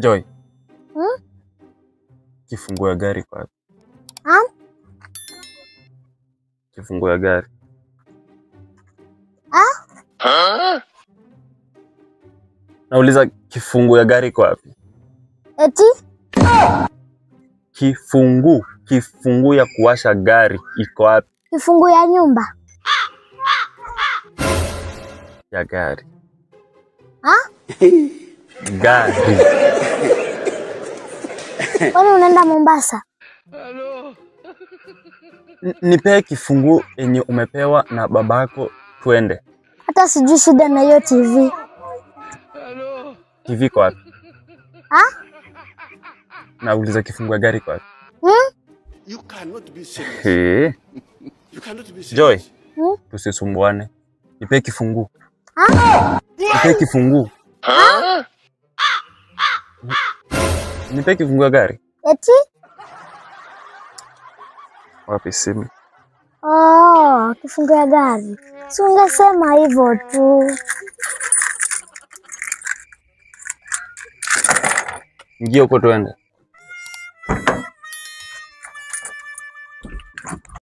Joy. Kifunguo ya gari kwa wapi? Kifunguo ya gari. Nauliza kifunguo ya gari kwa wapi? Eti? Kifunguo ya kuwasha gari iko wapi? Kifunguo ya nyumba. Ya gari. Gari. Kwani unaenda Mombasa? Nipe kifunguo yenye umepewa na babako twende. Hata sijui shida na hiyo TV. TV kwa wapi? Nauliza kifunguo ya gari kwa wapi? You cannot be serious. You cannot be serious. Joy. Tusisumbuane. Nipe kifunguo. Nipe kifunguo. Nipe kifunguo ya gari. Eti? Wapi simu? Kifunguo ya gari. Si ungesema hivyo tu. Ingia huko tuende.